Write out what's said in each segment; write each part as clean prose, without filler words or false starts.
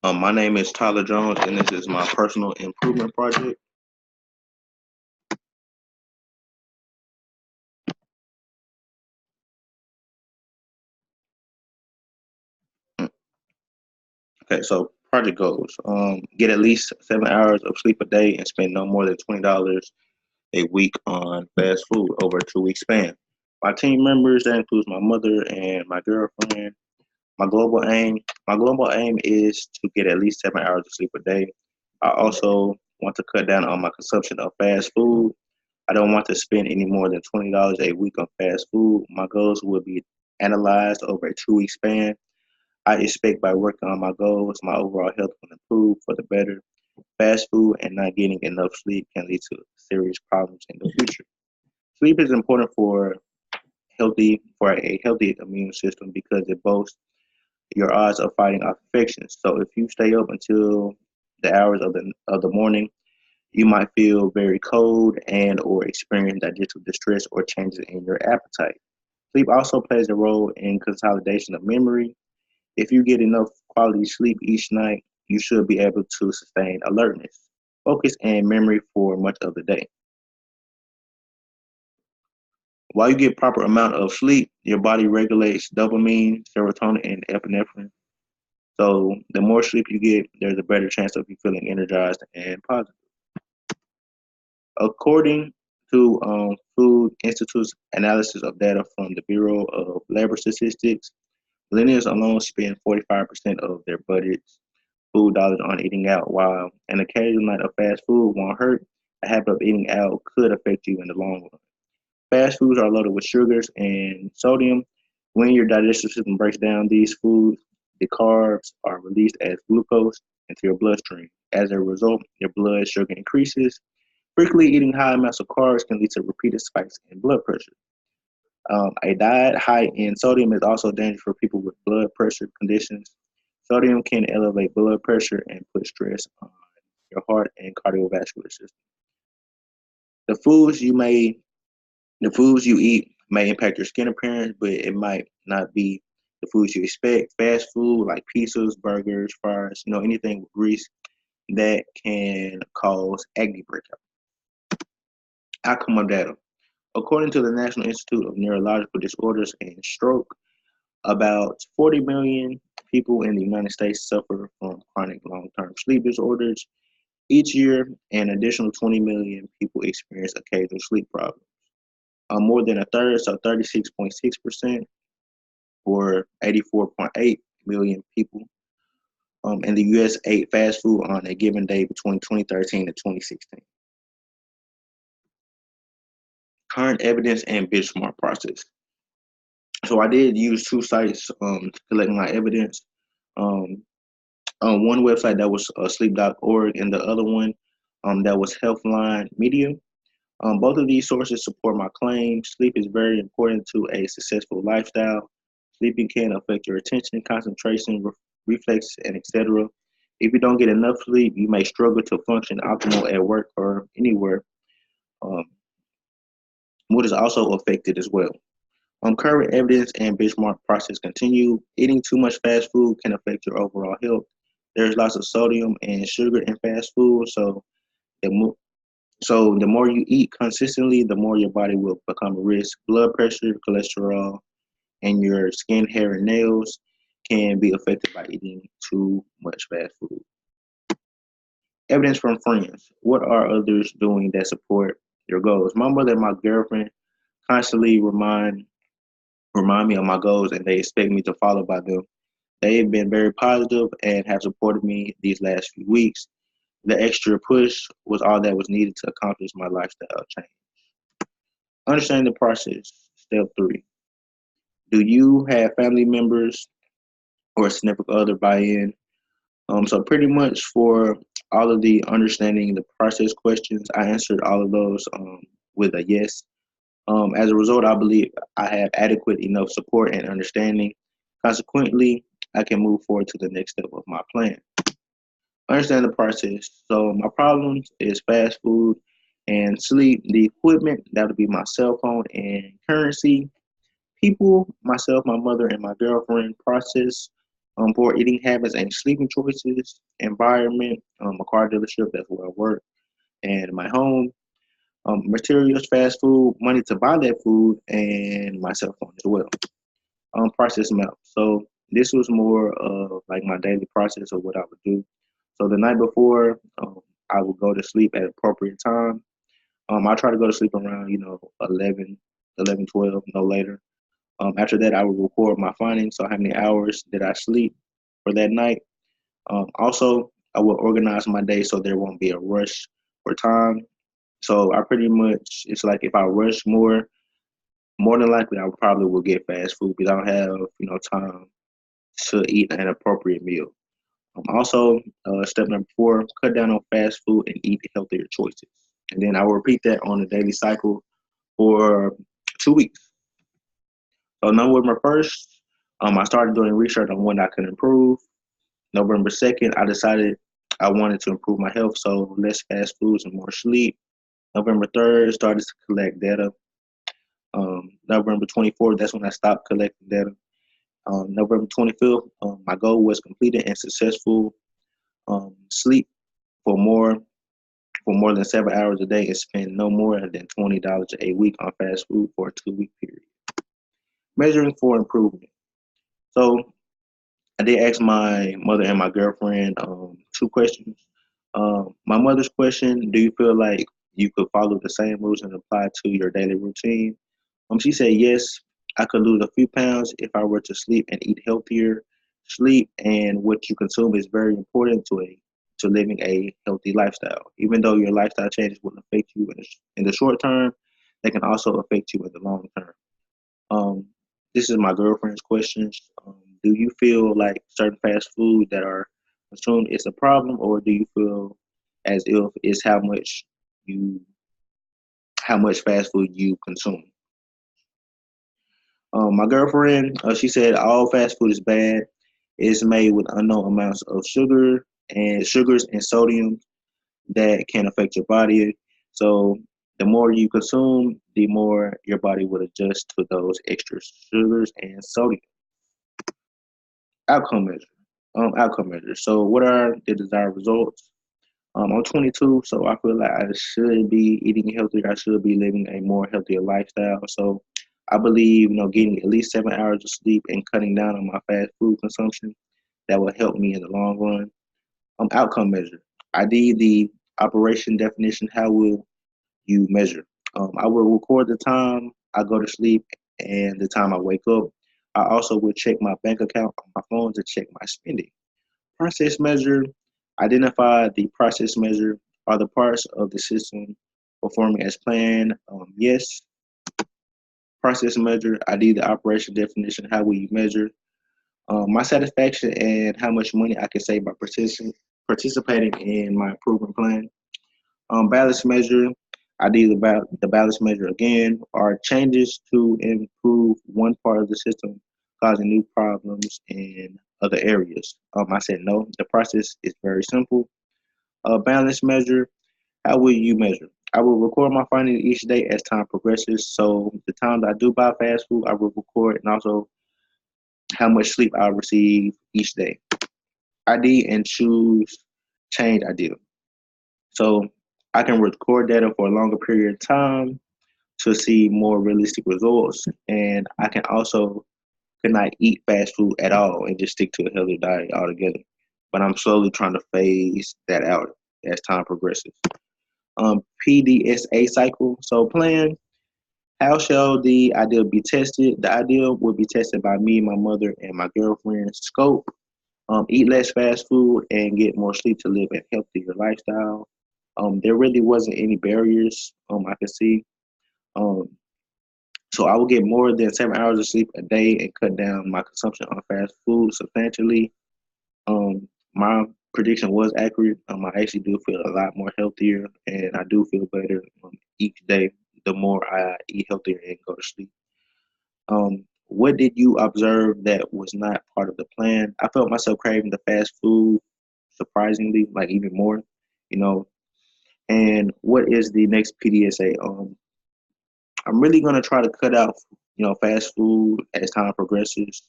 My name is Tyler Jones, and this is my personal improvement project. Okay, so project goals: get at least 7 hours of sleep a day, and spend no more than $20 a week on fast food over a 2 week span. My team members that includes my mother and my girlfriend. My global aim: my global aim is to get at least 7 hours of sleep a day. I also want to cut down on my consumption of fast food. I don't want to spend any more than $20 a week on fast food. My goals will be analyzed over a 2 week span. I expect by working on my goals, my overall health will improve for the better. Fast food and not getting enough sleep can lead to serious problems in the future. Sleep is important for a healthy immune system because it boasts your odds of fighting off infections. So if you stay up until the hours of the morning, you might feel very cold and or experience digestive distress or changes in your appetite. Sleep also plays a role in consolidation of memory. If you get enough quality sleep each night, you should be able to sustain alertness, focus, and memory for much of the day. While you get proper amount of sleep, your body regulates dopamine, serotonin, and epinephrine. So the more sleep you get, there's a better chance of you feeling energized and positive. According to Food Institute's analysis of data from the Bureau of Labor Statistics, millennials alone spend 45% of their budget's food dollars on eating out, while an occasional night of fast food won't hurt. A habit of eating out could affect you in the long run. Fast foods are loaded with sugars and sodium. When your digestive system breaks down these foods, the carbs are released as glucose into your bloodstream. As a result, your blood sugar increases. Frequently eating high amounts of carbs can lead to repeated spikes in blood pressure. A diet high in sodium is also dangerous for people with blood pressure conditions. Sodium can elevate blood pressure and put stress on your heart and cardiovascular system. The foods you may The foods you eat may impact your skin appearance, but it might not be the foods you expect. Fast food like pizzas, burgers, fries, anything with grease that can cause acne breakout. Outcome of data. According to the National Institute of Neurological Disorders and Stroke, about 40 million people in the United States suffer from chronic long-term sleep disorders. Each year, an additional 20 million people experience occasional sleep problems. More than a third, so 36.6%, or 84.8 million people in the U.S. ate fast food on a given day between 2013 and 2016. Current evidence and benchmark process. So I did use two sites to collect my evidence. Um, on one website that was sleep.org, and the other one that was Healthline Media. Both of these sources support my claim. Sleep is very important to a successful lifestyle. Sleeping can affect your attention, concentration, reflexes, and etc. If you don't get enough sleep, you may struggle to function optimal at work or anywhere. Um, Mood is also affected as well. Current evidence and benchmark process continue. Eating too much fast food can affect your overall health. There's lots of sodium and sugar in fast food, the mo- so the more you eat consistently, the more your body will become a risk. Blood pressure, cholesterol, and your skin, hair, and nails can be affected by eating too much fast food. Evidence from friends. What are others doing that support your goals? My mother and my girlfriend constantly remind me of my goals, and they expect me to follow by them. They've been very positive and have supported me these last few weeks. The extra push was all that was needed to accomplish my lifestyle change. Understand the process. Step 3. Do you have family members or a significant other buy in? So pretty much for all of the understanding the process questions, I answered all of those with a yes. As a result, I believe I have adequate enough support and understanding. Consequently, I can move forward to the next step of my plan. Understand the process. So my problems is fast food and sleep. The equipment, that would be my cell phone and currency. People, myself, my mother, and my girlfriend. Process. Poor eating habits and sleeping choices, environment, a car dealership, that's where I work, and my home, materials, fast food, money to buy that food, and my cell phone as well. Process map. So this was more of like my daily process of what I would do. So the night before, I would go to sleep at appropriate time. I try to go to sleep around, 11, 11, 12, no later. After that, I would record my findings. So how many hours did I sleep for that night? Also, I will organize my day so there won't be a rush for time. So I pretty much, it's like if I rush more than likely I probably will get fast food because I don't have, time to eat an appropriate meal. Also, step number 4, cut down on fast food and eat healthier choices. And then I will repeat that on a daily cycle for 2 weeks. So November 1st, I started doing research on what I could improve. November 2nd, I decided I wanted to improve my health, so less fast foods and more sleep. November 3rd, started to collect data. November 24th, that's when I stopped collecting data. November 25th, my goal was completed and successful. Sleep for more than 7 hours a day and spend no more than $20 a week on fast food for a 2 week period. Measuring for improvement. So I did ask my mother and my girlfriend 2 questions. My mother's question: do you feel like you could follow the same rules and apply to your daily routine? She said yes, I could lose a few pounds if I were to sleep and eat healthier. Sleep and what you consume is very important to living a healthy lifestyle. Even though your lifestyle changes will affect you in the short term, they can also affect you in the long term. Um, this is my girlfriend's questions. Do you feel like certain fast food that are consumed is a problem, or do you feel as if it's you how much fast food you consume? My girlfriend, she said all fast food is bad. It's made with unknown amounts of sugars and sodium that can affect your body. So the more you consume, the more your body will adjust to those extra sugars and sodium. Outcome measure. Outcome measure. So what are the desired results? I'm 22, so I feel like I should be eating healthier. I should be living a more healthier lifestyle. So I believe, getting at least 7 hours of sleep and cutting down on my fast food consumption, that will help me in the long run. Outcome measure. I did the operation definition. How will you measure? I will record the time I go to sleep and the time I wake up. I also will check my bank account on my phone to check my spending. Process measure, identify the process measure. Are the parts of the system performing as planned? Yes. Process measure, I did the operation definition. How will you measure? My satisfaction and how much money I can save by participating in my improvement plan. Balance measure, I did the balance measure again. Are changes to improve one part of the system causing new problems in other areas? I said no. The process is very simple. Balance measure, how will you measure? I will record my findings each day as time progresses. So the times I do buy fast food, I will record, and also how much sleep I receive each day. ID and choose change ideal. So I can record data for a longer period of time to see more realistic results. And I can also cannot eat fast food at all and just stick to a healthy diet altogether. But I'm slowly trying to phase that out as time progresses. PDSA cycle. So plan, how shall the ideal be tested? The ideal will be tested by me, my mother, and my girlfriend's scope. Eat less fast food and get more sleep to live a healthier lifestyle. There really wasn't any barriers I could see. Um, so I will get more than 7 hours of sleep a day and cut down my consumption on fast food substantially. My prediction was accurate. I actually do feel a lot more healthier, and I do feel better each day. The more I eat healthier and go to sleep. What did you observe that was not part of the plan? I felt myself craving the fast food surprisingly, like even more, you know. And what is the next PDSA? I'm really gonna try to cut out, fast food as time progresses.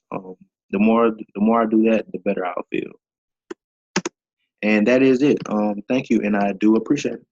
The more I do that, the better I'll feel. And that is it. Thank you, and I do appreciate it.